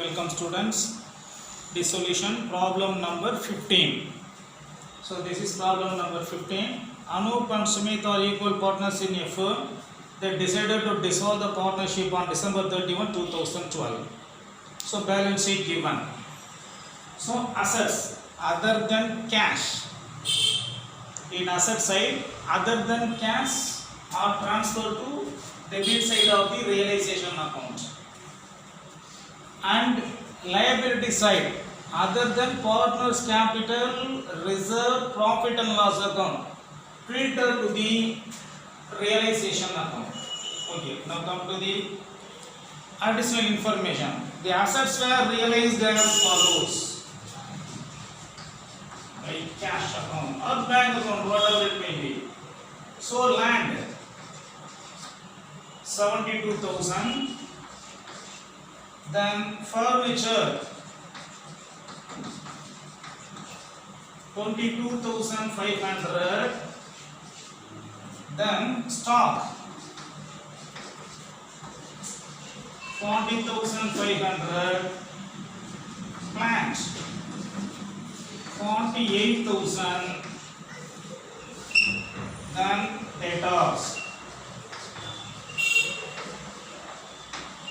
Welcome students. The solution problem number 15. So this is problem number 15. Anup and Sumit are equal partners in a firm. They decided to dissolve the partnership on December 31, 2012. So balance sheet given. So assets other than cash. In asset side other than cash are transferred to debit side of the realization account. And liability side other than partners capital reserve profit and loss account filter to the realization account. Okay, now come to the additional information. The assets were realized as follows: by cash account or bank account, whatever it may be. So land 72,000. Then furniture 22,500. Then stock 40,500. Plant 48,000. Then debtors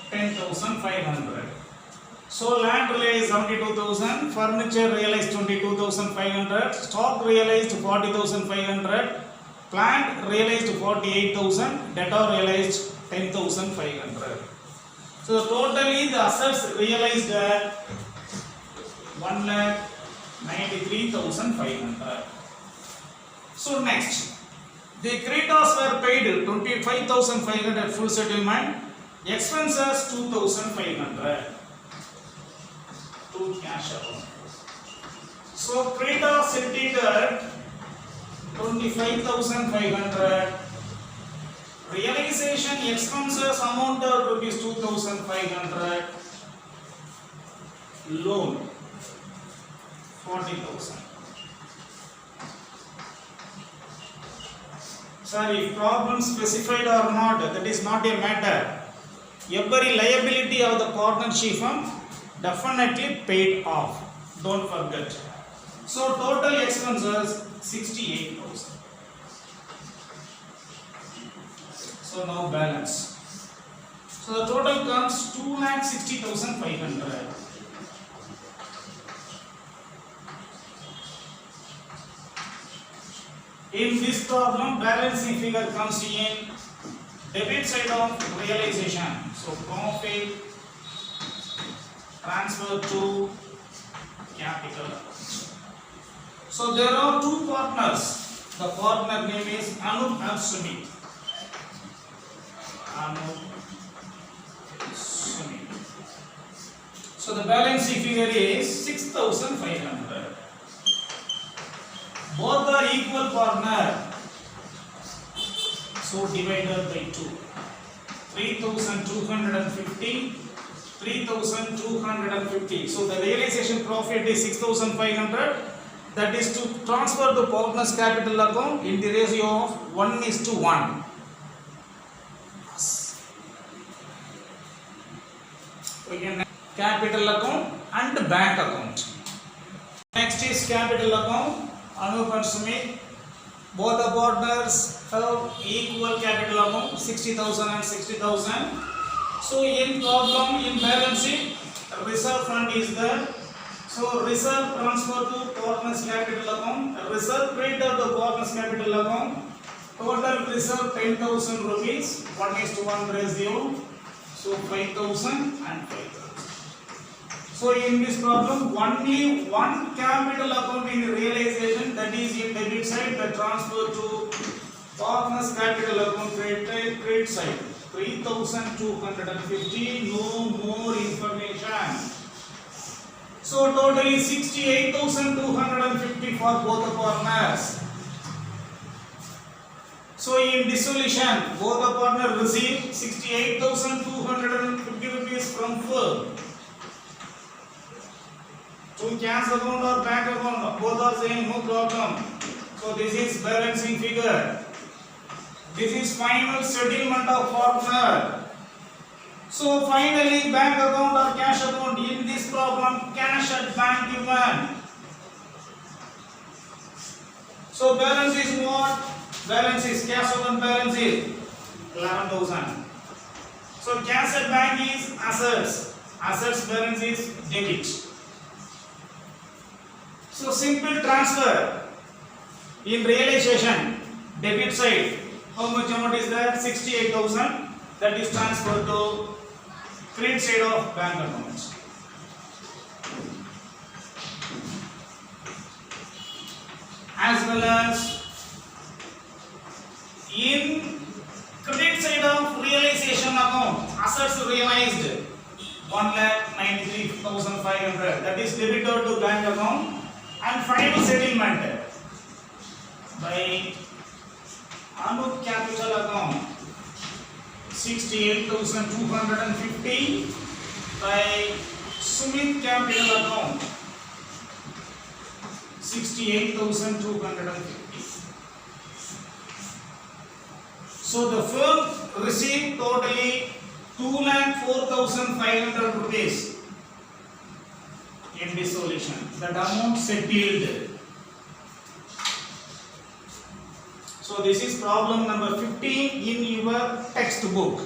10,500. So land realized 72,000, furniture realized 22,500, stock realized 40,500, plant realized 48,000, debtor realized 10,500. So totally the assets realized at 1,93,500. So next, the creditors were paid 25,500 full settlement. Expenses 2,500 to cash account. So creditors settled 25,500. Realization expenses amounted rupees 2,500. Loan 40,000. Sir, if problem specified or not, that is not a matter. Every liability of the partnership firm definitely paid off. Don't forget. So total expenses 68,000. So now balance. So the total comes 2,60,500. In this problem, balancing figure comes in debit side of realization. So profit transfer to capital. So there are two partners. The partner name is Anup and Sumit. Anup, Sumit. So the balancing figure is 6,500. Both are equal partner. So divided by 2. 3,250, 3,250. So the realization profit is 6,500. That is to transfer the partner's capital account in the ratio of 1:1. Again, capital account and bank account. Next is capital account. Anup and Sumit. Both the partners have equal capital amount 60,000 and 60,000. So in problem, in balance sheet, reserve fund is there. So reserve transfer to partners capital account, reserve credited to partners capital account. Total reserve 10,000 rupees, 1:1 ratio. So 5,000 and 5,000. So in this problem, only one capital account in realization, that is in debit side, the transfer to partners capital account credit side. 3,250, no more information. So totally 68,250 for both the partners. So in dissolution, both the partners receive 68,250 rupees from firm. To cash account or bank account, both are saying no problem. So this is balancing figure. This is final settlement of partner. So finally, bank account or cash account. In this problem, cash at bank given. So balance is what? Balance is cash account balance is 11,000. So cash at bank is assets. Assets balance is debit. So simple transfer in realization debit side. How much amount is there? 68,000. That is transferred to credit side of bank account. As well as in credit side of realization account, assets realized 1,93,500. That is debited to bank account. And final settlement by Anup capital account 68,250 by Sumit capital account 68,250. So the firm received totally 2,04,500 rupees in this solution. That amount settled. So this is problem number 15 in your textbook.